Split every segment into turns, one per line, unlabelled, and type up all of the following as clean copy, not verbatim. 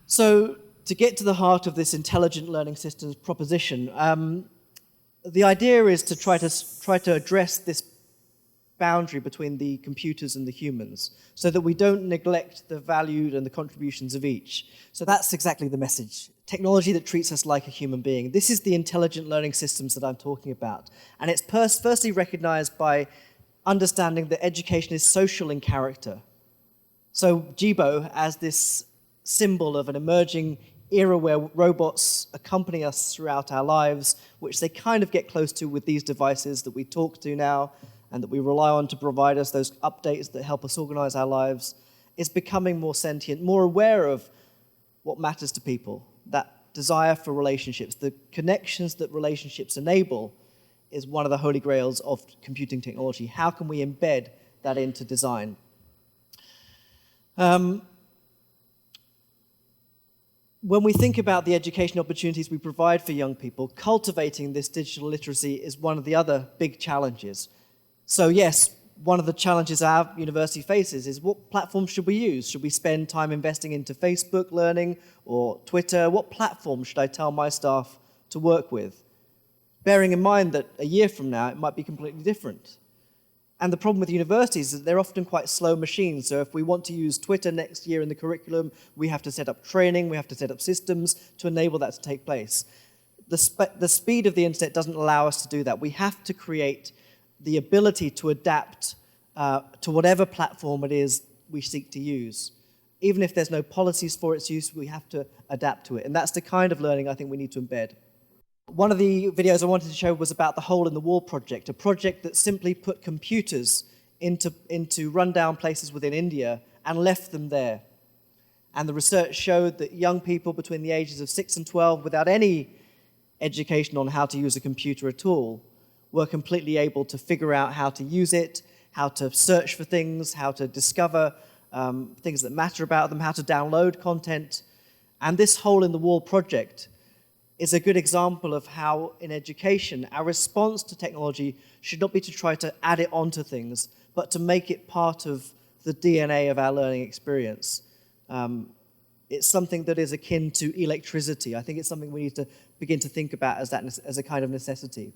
So to get to the heart of this intelligent learning systems proposition, the idea is to try to address this boundary between the computers and the humans so that we don't neglect the value and the contributions of each. So that's exactly the message. Technology that treats us like a human being. This is the intelligent learning systems that I'm talking about. And it's firstly recognized by understanding that education is social in character. So Jibo, as this symbol of an emerging era where robots accompany us throughout our lives, which they kind of get close to with these devices that we talk to now and that we rely on to provide us those updates that help us organize our lives, is becoming more sentient, more aware of what matters to people, that desire for relationships. The connections that relationships enable is one of the holy grails of computing technology. How can we embed that into design? When we think about the education opportunities we provide for young people, cultivating this digital literacy is one of the other big challenges. So yes, one of the challenges our university faces is what platforms should we use? Should we spend time investing into Facebook learning or Twitter? What platform should I tell my staff to work with? Bearing in mind that a year from now, it might be completely different. And the problem with universities is that they're often quite slow machines. So if we want to use Twitter next year in the curriculum, we have to set up training, we have to set up systems to enable that to take place. The speed of the internet doesn't allow us to do that. We have to create the ability to adapt to whatever platform it is we seek to use. Even if there's no policies for its use, we have to adapt to it. And that's the kind of learning I think we need to embed. One of the videos I wanted to show was about the Hole in the Wall project, a project that simply put computers into rundown places within India and left them there. And the research showed that young people between the ages of 6 and 12, without any education on how to use a computer at all, were completely able to figure out how to use it, how to search for things, how to discover things that matter about them, how to download content. And this Hole in the Wall project is a good example of how, in education, our response to technology should not be to try to add it onto things, but to make it part of the DNA of our learning experience. It's something that is akin to electricity. I think it's something we need to begin to think about as a kind of necessity.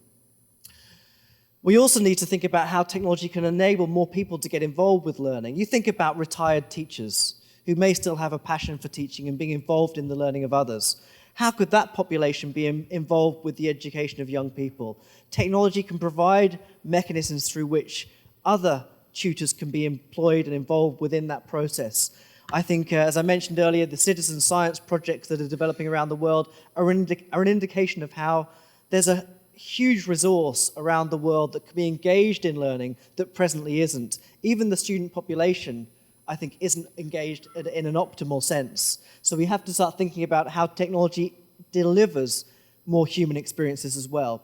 We also need to think about how technology can enable more people to get involved with learning. You think about retired teachers who may still have a passion for teaching and being involved in the learning of others. How could that population be involved with the education of young people? Technology can provide mechanisms through which other tutors can be employed and involved within that process. I think, as I mentioned earlier, the citizen science projects that are developing around the world are an indication of how there's a huge resource around the world that can be engaged in learning that presently isn't. Even the student population, I think, isn't engaged in an optimal sense. So we have to start thinking about how technology delivers more human experiences as well.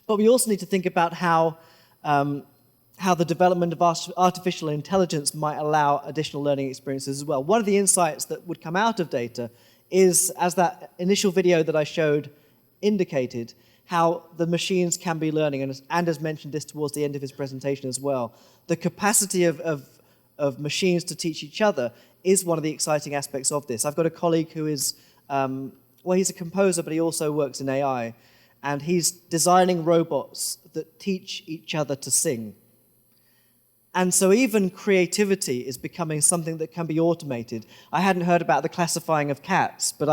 But we also need to think about how the development of artificial intelligence might allow additional learning experiences as well. One of the insights that would come out of data is, as that initial video that I showed indicated, how the machines can be learning, and Anders mentioned this towards the end of his presentation as well. The capacity of machines to teach each other is one of the exciting aspects of this. I've got a colleague who is, he's a composer, but he also works in AI, and he's designing robots that teach each other to sing. And so even creativity is becoming something that can be automated. I hadn't heard about the classifying of cats, but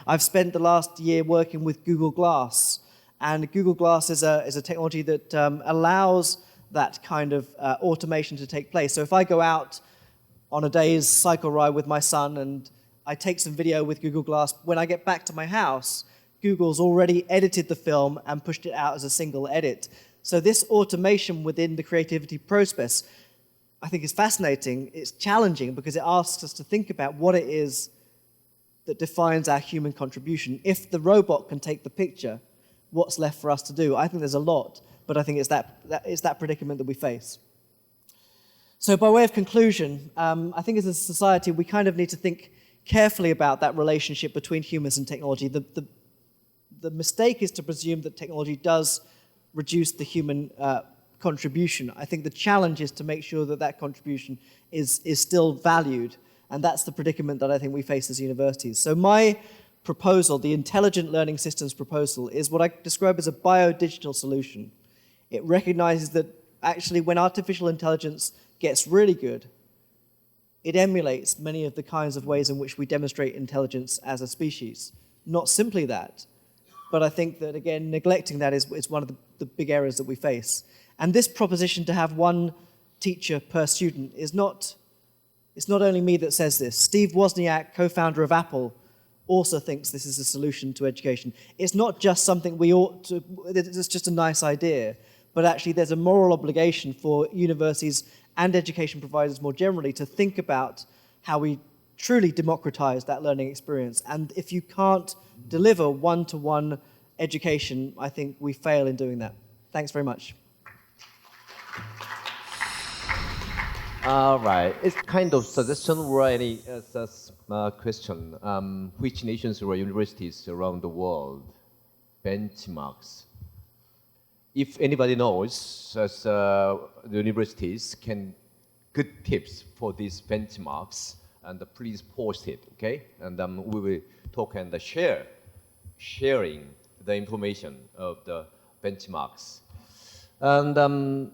I've spent the last year working with Google Glass, and Google Glass is a technology that allows that kind of automation to take place. So if I go out on a day's cycle ride with my son and I take some video with Google Glass, when I get back to my house, Google's already edited the film and pushed it out as a single edit. So this automation within the creativity process, I think, is fascinating. It's challenging because it asks us to think about what it is that defines our human contribution. If the robot can take the picture, what's left for us to do? I think there's a lot, but I think it's that predicament that we face. So by way of conclusion, I think as a society, we kind of need to think carefully about that relationship between humans and technology. The mistake is to presume that technology does reduce the human contribution. I think the challenge is to make sure that that contribution is still valued And that's the predicament that I think we face as universities. So my proposal, the intelligent learning systems proposal, is what I describe as a biodigital solution. It recognizes that actually when artificial intelligence gets really good, it emulates many of the kinds of ways in which we demonstrate intelligence as a species. Not simply that, but I think that, again, neglecting that is one of the big errors that we face. And this proposition to have one teacher per student is not, it's not only me that says this. Steve Wozniak, co-founder of Apple, also thinks this is a solution to education. It's not just something we ought to, it's just a nice idea, but actually there's a moral obligation for universities and education providers more generally to think about how we truly democratize that learning experience. And if you can't deliver one-to-one education, I think we fail in doing that. Thanks very much.
All right. It's kind of suggestion or any question. Which nations or universities around the world benchmarks? If anybody knows, the universities can good tips for these benchmarks, and please post it, okay? And we will talk and sharing the information of the benchmarks. And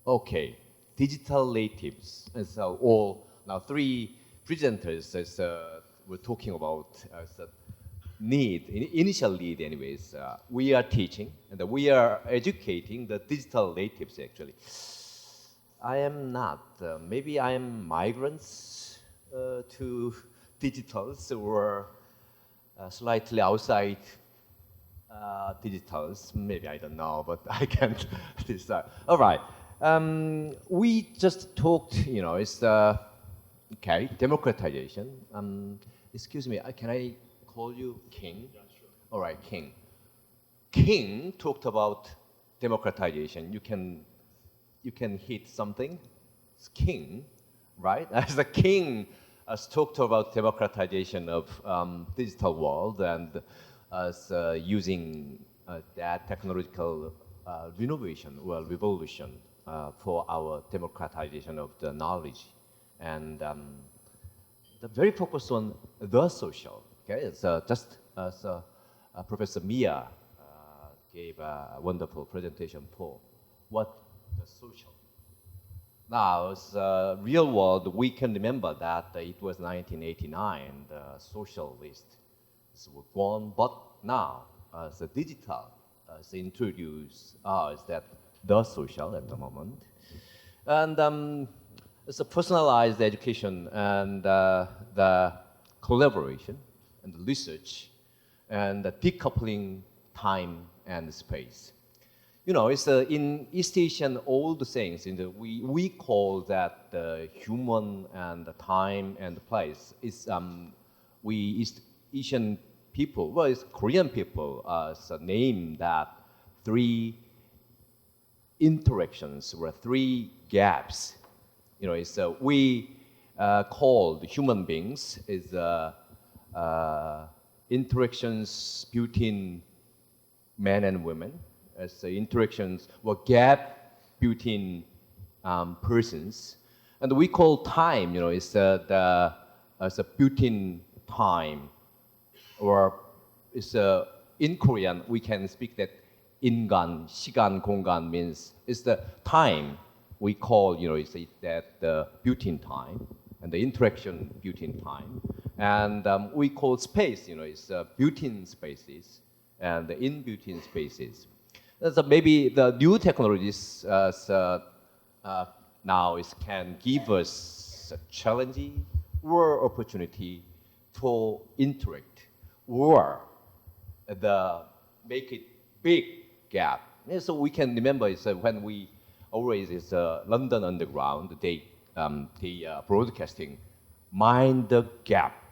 okay, digital natives. And so all now three presenters were talking about initial need anyways. We are teaching and we are educating the digital natives actually. I am not. Maybe I am migrants to digitals or slightly outside digitals. Maybe I don't know, but I can't decide. All right. We just talked, it's okay, democratization. Excuse me, can I call you King? Yeah, sure. All right, King. King talked about democratization. You can hit something. It's King, right? As the King has talked about democratization of digital world and as using that technological renovation or revolution for our democratization of the knowledge, and the very focus on the social. Okay, it's just as Professor Miah gave a wonderful presentation for what the social. Now, as real world, we can remember that it was 1989, the socialists were born, but now as the digital introduced us that the social at the moment. And it's a personalized education and the collaboration and the research and the decoupling time and space. It's in East Asian old sayings, we call that the human and the time and the place. It's, we East Asian people, well, it's Korean people, name that three interactions or three gaps. It's we call the human beings is interactions between men and women, as the interactions or gap between persons, and we call time. It's as a between time, or it's in Korean we can speak that 인간, 시간, 공간 means it's the time we call, it's that the between time and the interaction between time, and we call space, it's between spaces and the in between spaces. So maybe the new technologies now can give us a challenge or opportunity to interact or make it big gap. And so we can remember when we always London Underground, they broadcasting mind the gap.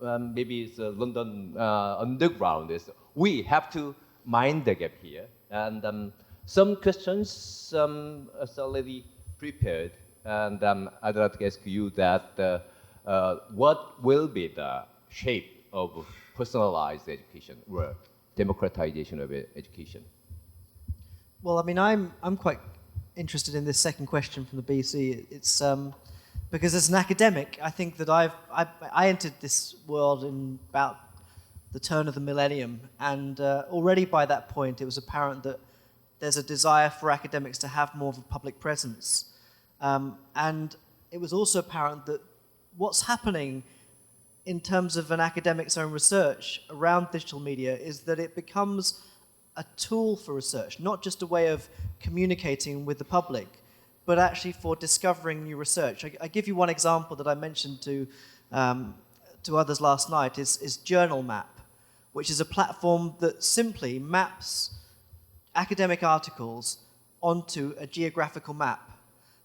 Maybe it's London Underground we have to mind the gap here. And some questions are already prepared, and I'd like to ask you that what will be the shape of personalized education or democratization of education?
Well, I mean, I'm quite interested in this second question from the BC. It's Because as an academic, I think that I entered this world in about the turn of the millennium, and already by that point it was apparent that there's a desire for academics to have more of a public presence. And it was also apparent that what's happening in terms of an academic's own research around digital media is that it becomes a tool for research, not just a way of communicating with the public, but actually for discovering new research. I give you one example that I mentioned to others last night is Journal Map, which is a platform that simply maps academic articles onto a geographical map.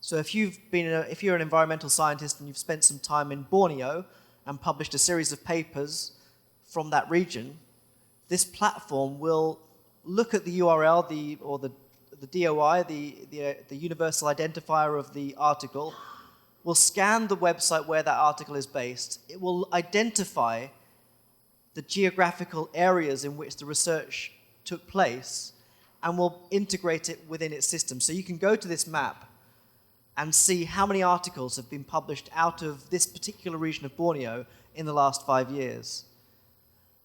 So if you're an environmental scientist and you've spent some time in Borneo and published a series of papers from that region, this platform will look at the URL, the DOI, the universal identifier of the article, will scan the website where that article is based. It will identify the geographical areas in which the research took place and will integrate it within its system. So you can go to this map and see how many articles have been published out of this particular region of Borneo in the last 5 years.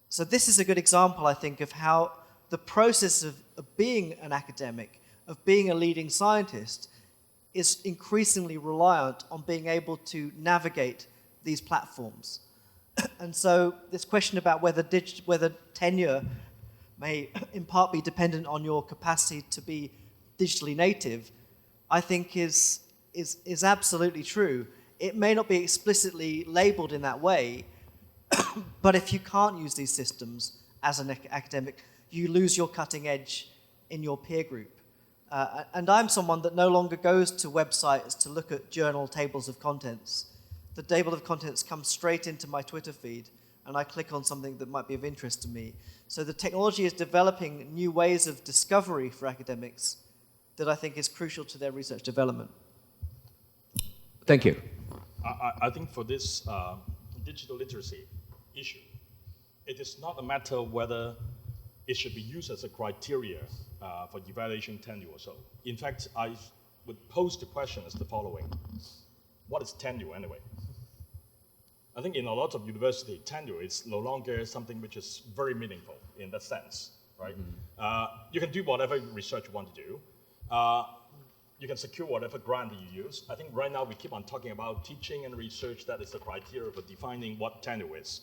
So this is a good example, I think, of how the process of being an academic, of being a leading scientist, is increasingly reliant on being able to navigate these platforms. And so this question about whether tenure may in part be dependent on your capacity to be digitally native, I think is absolutely true. It may not be explicitly labeled in that way, but if you can't use these systems as an academic, you lose your cutting edge in your peer group. And I'm someone that no longer goes to websites to look at journal tables of contents. The table of contents comes straight into my Twitter feed, and I click on something that might be of interest to me. So the technology is developing new ways of discovery for academics that I think is crucial to their research development.
Thank you.
I think for this digital literacy issue, it is not a matter whether it should be used as a criteria for evaluation tenure or so. In fact, I would pose the question as the following. What is tenure anyway? I think in a lot of university, tenure is no longer something which is very meaningful in that sense, right? Mm-hmm. You can do whatever research you want to do. You can secure whatever grant you use. I think right now we keep on talking about teaching and research. That is the criteria for defining what tenure is.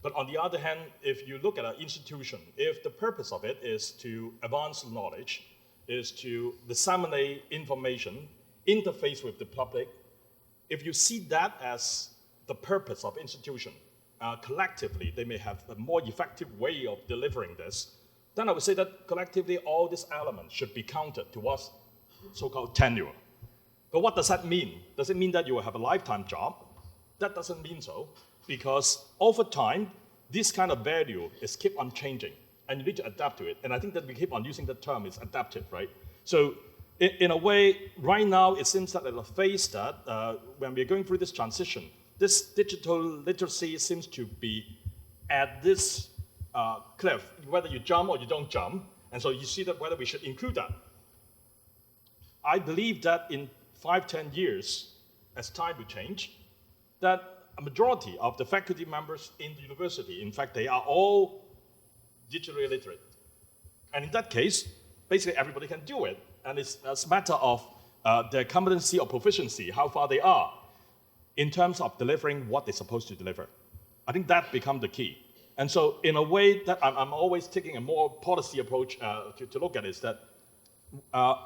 But on the other hand, if you look at an institution, if the purpose of it is to advance knowledge, is to disseminate information, interface with the public, if you see that as the purpose of institution, collectively they may have a more effective way of delivering this, then I would say that collectively all these elements should be counted towards so-called tenure. But what does that mean? Does it mean that you will have a lifetime job? That doesn't mean so, because over time, this kind of value is keep on changing, and you need to adapt to it. And I think that we keep on using the term, it's adaptive, right? So in a way, right now, it seems that at a phase that when we're going through this transition, this digital literacy seems to be at this cliff, whether you jump or you don't jump. And so you see that whether we should include that. I believe that in 5-10 years, as time will change, that a majority of the faculty members in the university, in fact, they are all digitally literate. And in that case, basically everybody can do it. And it's a matter of their competency or proficiency, how far they are in terms of delivering what they're supposed to deliver. I think that becomes the key. And so in a way that I'm always taking a more policy approach to look at is that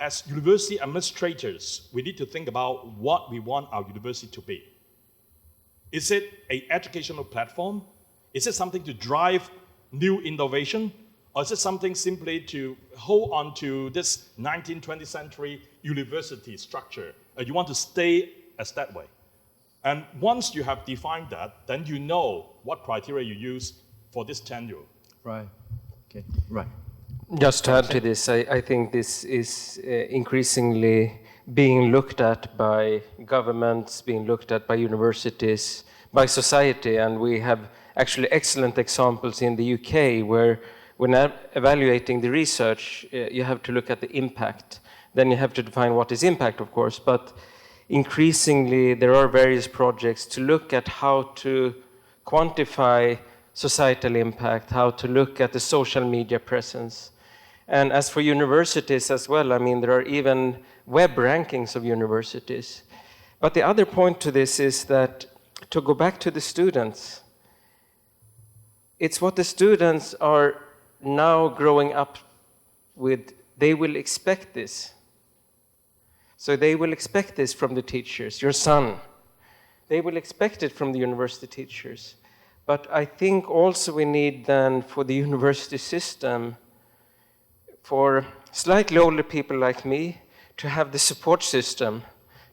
as university administrators, we need to think about what we want our university to be. Is it an educational platform? Is it something to drive new innovation? Or is it something simply to hold on to this 19th, 20th century university structure? You want to stay as that way. And once you have defined that, then you know what criteria you use for this tenure.
Right. Okay. Right.
Just to add to this, I think this is increasingly being looked at by governments, being looked at by universities, by society, and we have actually excellent examples in the UK where when evaluating the research, you have to look at the impact. Then you have to define what is impact, of course, but increasingly there are various projects to look at how to quantify societal impact, how to look at the social media presence. And as for universities as well, I mean, there are even web rankings of universities. But the other point to this is that, to go back to the students, it's what the students are now growing up with. They will expect this. So they will expect this from the teachers, your son. They will expect it from the university teachers. But I think also we need then for the university system, for slightly older people like me, to have the support system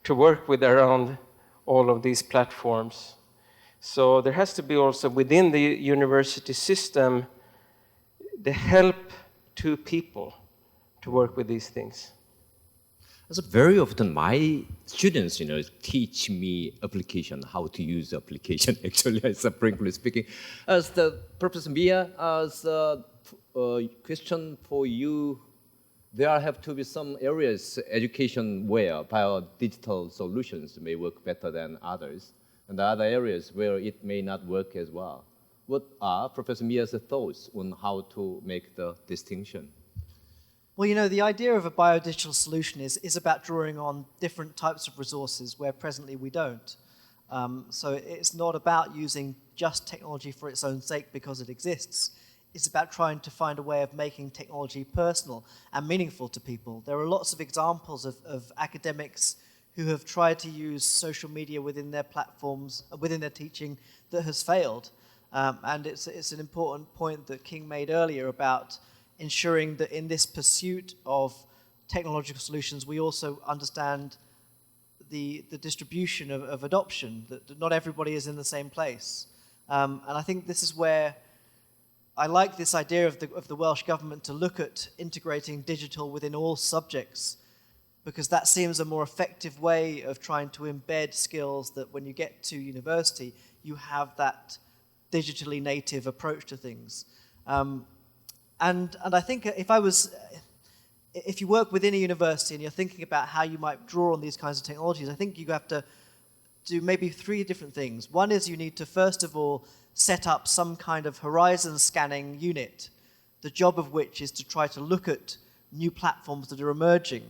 to work with around all of these platforms. So there has to be also within the university system the help to people to work with these things.
So very often my students, teach me application, how to use the application. Actually, as frankly speaking, as the Professor Miah, as a question for you, there have to be some areas education where digital solutions may work better than others, and other areas where it may not work as well. What are Professor Miah's thoughts on how to make the distinction?
Well, the idea of a biodigital solution is about drawing on different types of resources where presently we don't. So it's not about using just technology for its own sake because it exists. It's about trying to find a way of making technology personal and meaningful to people. There are lots of examples of academics who have tried to use social media within their platforms, within their teaching, that has failed. And it's an important point that King made earlier about ensuring that in this pursuit of technological solutions, we also understand the distribution of adoption, that not everybody is in the same place. And I think this is where I like this idea of the Welsh government to look at integrating digital within all subjects, because that seems a more effective way of trying to embed skills that when you get to university, you have that digitally native approach to things. And I think if you work within a university and you're thinking about how you might draw on these kinds of technologies, I think you have to do maybe 3 different things. One is you need to, first of all, set up some kind of horizon scanning unit, the job of which is to try to look at new platforms that are emerging.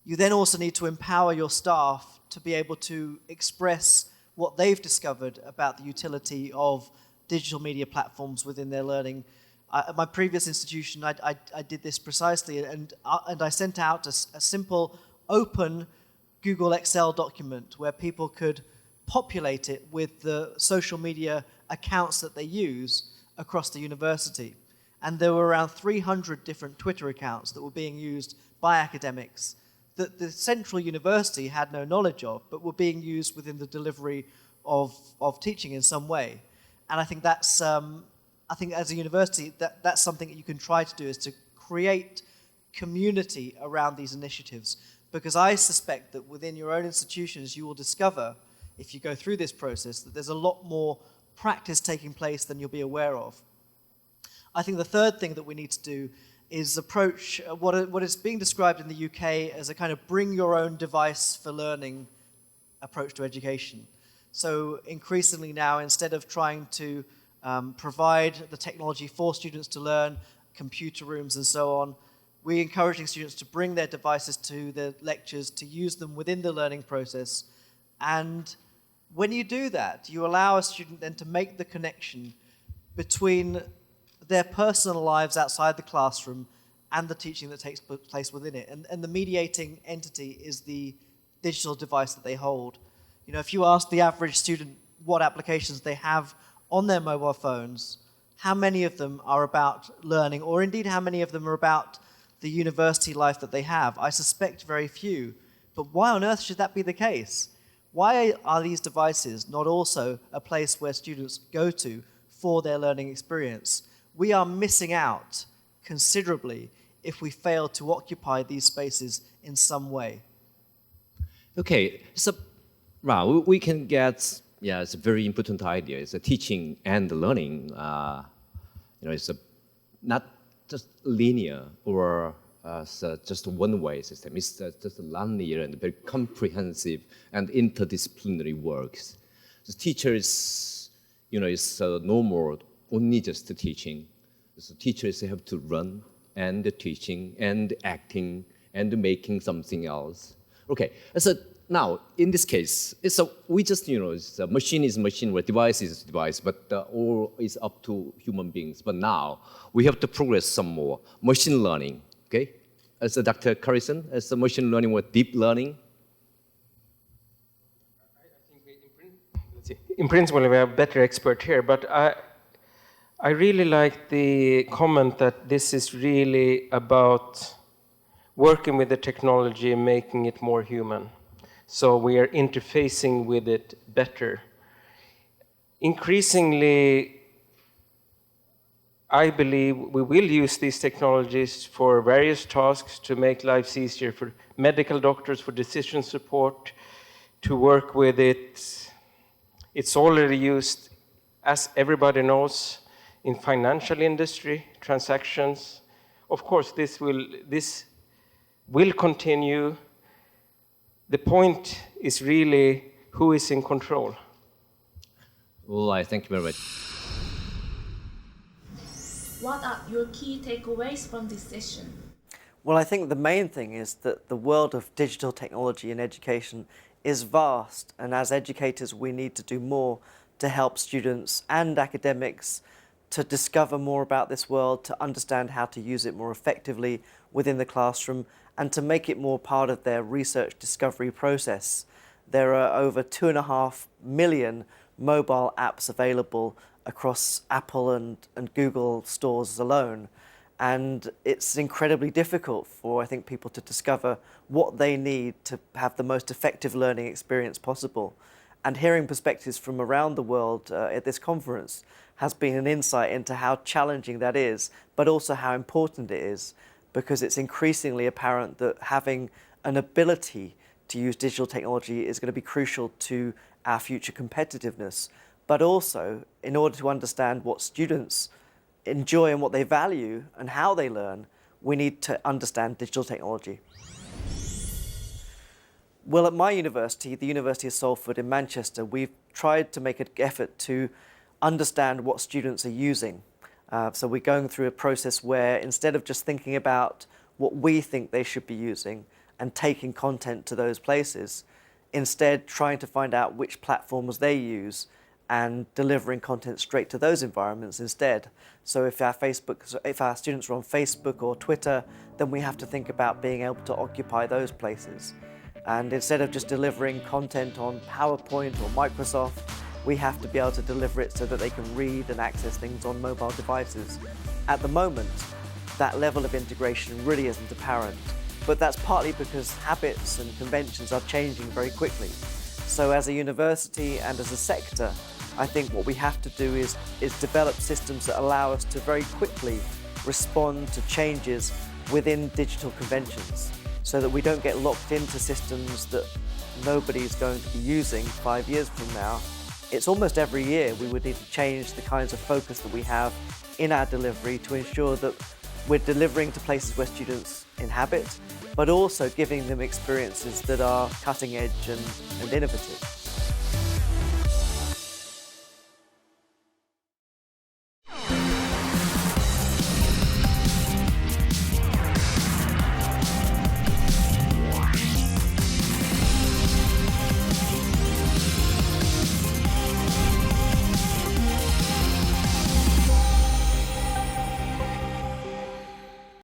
You then also need to empower your staff to be able to express what they've discovered about the utility of digital media platforms within their learning. At my previous institution, I did this precisely, and I sent out a simple open Google Excel document where people could populate it with the social media accounts that they use across the university. And there were around 300 different Twitter accounts that were being used by academics that the central university had no knowledge of, but were being used within the delivery of teaching in some way. And I think that's I think as a university, that's something that you can try to do, is to create community around these initiatives. Because I suspect that within your own institutions, you will discover, if you go through this process, that there's a lot more practice taking place than you'll be aware of. I think the third thing that we need to do is approach what is being described in the UK as a kind of bring your own device for learning approach to education. So increasingly now, instead of trying to provide the technology for students to learn, computer rooms and so on, we're encouraging students to bring their devices to the lectures, to use them within the learning process. And when you do that, you allow a student then to make the connection between their personal lives outside the classroom and the teaching that takes place within it. And the mediating entity is the digital device that they hold. If you ask the average student what applications they have on their mobile phones, how many of them are about learning, or indeed how many of them are about the university life that they have, I suspect very few. But why on earth should that be the case? Why are these devices not also a place where students go to for their learning experience? We are missing out considerably if we fail to occupy these spaces in some way.
Okay, so we can get, it's a very important idea. It's a teaching and learning. It's not just linear or as just a one-way system. It's just linear and very comprehensive and interdisciplinary works. The teacher is, is no more only just teaching. So teachers have to run and teaching and acting and making something else. Okay, so now in this case, we just, it's a machine is machine, or device is device, but all is up to human beings. But now we have to progress some more. Machine learning, okay? As Dr. Karlsson, as machine learning or deep learning.
In principle, we have a better expert here, but I really like the comment that this is really about working with the technology and making it more human. So we are interfacing with it better. Increasingly, I believe we will use these technologies for various tasks to make lives easier for medical doctors, for decision support, to work with it. It's already used, as everybody knows, in financial industry, transactions. Of course, this will continue. The point is really who is in control.
Well, I thank you very much.
What are your key takeaways from this session?
Well, I think the main thing is that the world of digital technology in education is vast, and as educators we need to do more to help students and academics to discover more about this world, to understand how to use it more effectively within the classroom, and to make it more part of their research discovery process. There are over 2.5 million mobile apps available across Apple and Google stores alone. And it's incredibly difficult for, I think, people to discover what they need to have the most effective learning experience possible. And hearing perspectives from around the world at this conference has been an insight into how challenging that is, but also how important it is, because it's increasingly apparent that having an ability to use digital technology is going to be crucial to our future competitiveness. But also, in order to understand what students enjoy and what they value and how they learn, we need to understand digital technology. Well, at my university, the University of Salford in Manchester, we've tried to make an effort to understand what students are using. So we're going through a process where instead of just thinking about what we think they should be using and taking content to those places, instead trying to find out which platforms they use and delivering content straight to those environments instead. So if our students are on Facebook or Twitter, then we have to think about being able to occupy those places. And instead of just delivering content on PowerPoint or Microsoft, we have to be able to deliver it so that they can read and access things on mobile devices. At the moment, that level of integration really isn't apparent, but that's partly because habits and conventions are changing very quickly. So as a university and as a sector, I think what we have to do is develop systems that allow us to very quickly respond to changes within digital conventions, so that we don't get locked into systems that nobody's going to be using 5 years from now. It's almost every year we would need to change the kinds of focus that we have in our delivery to ensure that we're delivering to places where students inhabit, but also giving them experiences that are cutting edge and innovative.